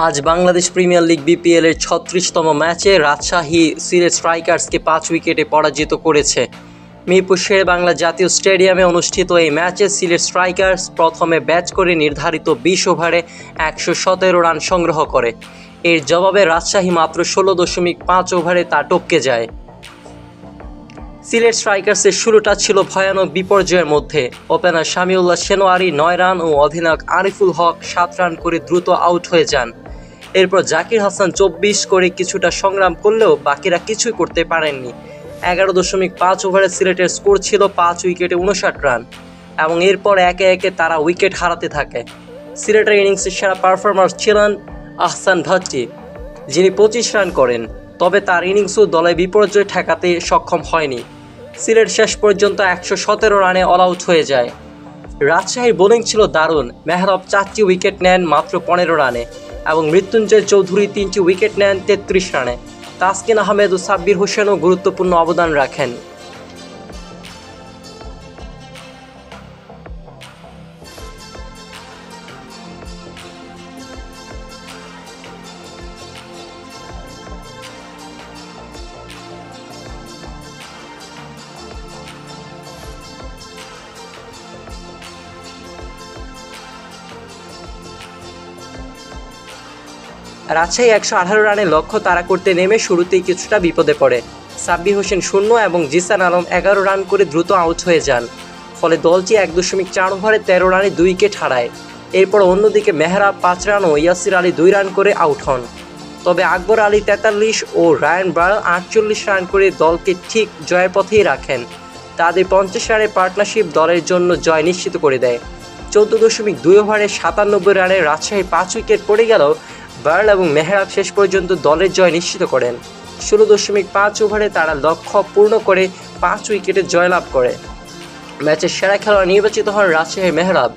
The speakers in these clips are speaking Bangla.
আজ বাংলাদেশ প্রিমিয়ার লিগ বিপিএলের ৩৬তম ম্যাচে রাজশাহী সিলেট স্ট্রাইকার্সকে ৫ উইকেটে পরাজিত করেছে। মিরপুর শেরেবাংলা জাতীয় স্টেডিয়ামে অনুষ্ঠিত এই ম্যাচে সিলেট স্ট্রাইকার্স প্রথমে ব্যাট করে নির্ধারিত ২০ ওভারে ১১৭ রান সংগ্রহ করে। এর জবাবে রাজশাহী মাত্র ১৬.৫ ওভারে তা টপকে যায়। সিলেট স্ট্রাইকার্সের শুরুটা ছিল ভয়ানক বিপর্যয়ের মধ্যে। ওপেনার শামিউল্লাহ শেনওয়ারি ৯ রান ও অধিনায়ক আরিফুল হক ৭ রান করে দ্রুত আউট হয়ে যান। এরপর জাকির হাসান ২৪ করে কিছুটা সংগ্রাম করলেও বাকিরা কিছুই করতে পারেননি। ১১.৫ ওভারে সিলেটের স্কোর ছিল ৫ উইকেটে ৫৯ রান এবং এরপর একে একে তারা উইকেট হারাতে থাকে। সিলেটের ইনিংসের সেরা পারফরমার ছিলেন আহসান ভাট্টি, যিনি ২৫ রান করেন, তবে তার ইনিংসও দলে বিপর্যয় ঠেকাতে সক্ষম হয়নি। সিলেট শেষ পর্যন্ত ১১৭ রানে অল আউট হয়ে যায়। রাজশাহীর বোলিং ছিল দারুণ। মেহরাব ৪টি উইকেট নেন মাত্র ১৫ রানে এবং মৃত্যুঞ্জয় চৌধুরী ৩টি উইকেট নেন ৩৩ রানে। তাসকিন আহমেদ ও সাব্বির হোসেনও গুরুত্বপূর্ণ অবদান রাখেন। রাজশাহী ১১৮ রানের লক্ষ্য তাড়া করতে নেমে শুরুতেই কিছুটা বিপদে পড়ে। সাব্বির হোসেন ০ এবং জিসান আলম ১১ রান করে দ্রুত আউট হয়ে যান। ফলে দলটি ১.৪ ওভারে ১৩ রানে ২ উইকেট হারায়। এরপর অন্যদিকে মেহরাব ৫ রান ও ইয়াসির আলী ২ রান করে আউট হন। তবে আকবর আলী ৪৩ ও রায়ান ব্রায়াল ৪৮ রান করে দলকে ঠিক জয়ের পথেই রাখেন। তাদের ৫০ রানের পার্টনারশিপ দলের জন্য জয় নিশ্চিত করে দেয়। ১৪.২ ওভারে ৯৭ রানে রাজশাহী ৫ উইকেট পড়ে গেলেও বার্ল এবং মেহরাব শেষ পর্যন্ত দলের জয় নিশ্চিত করেন। ১৬.৫ ওভারে তারা লক্ষ্য পূর্ণ করে ৫ উইকেটে জয়লাভ করে। ম্যাচের সেরা খেলোয়াড় নির্বাচিত হন রাজশাহীর মেহরাব,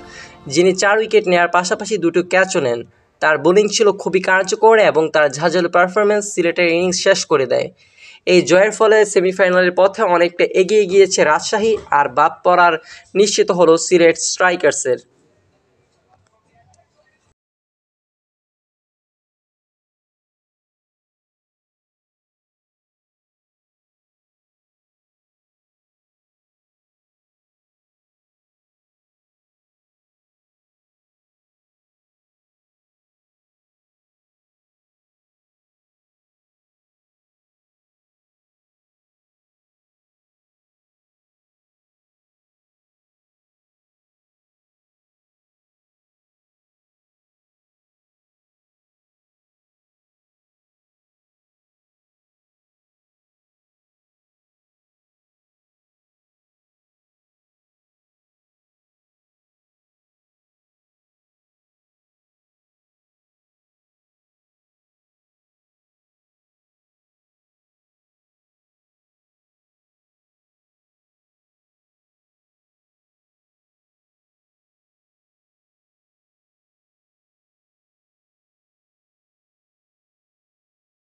যিনি ৪ উইকেট নেওয়ার পাশাপাশি ২টো ক্যাচও নেন। তার বোলিং ছিল খুবই কার্যকর এবং তার ঝাঁঝালো পারফরম্যান্স সিলেটের ইনিংস শেষ করে দেয়। এই জয়ের ফলে সেমিফাইনালের পথে অনেকটা এগিয়ে গিয়েছে রাজশাহী, আর বাদ পড়ার নিশ্চিত হলো সিলেট স্ট্রাইকার্সের।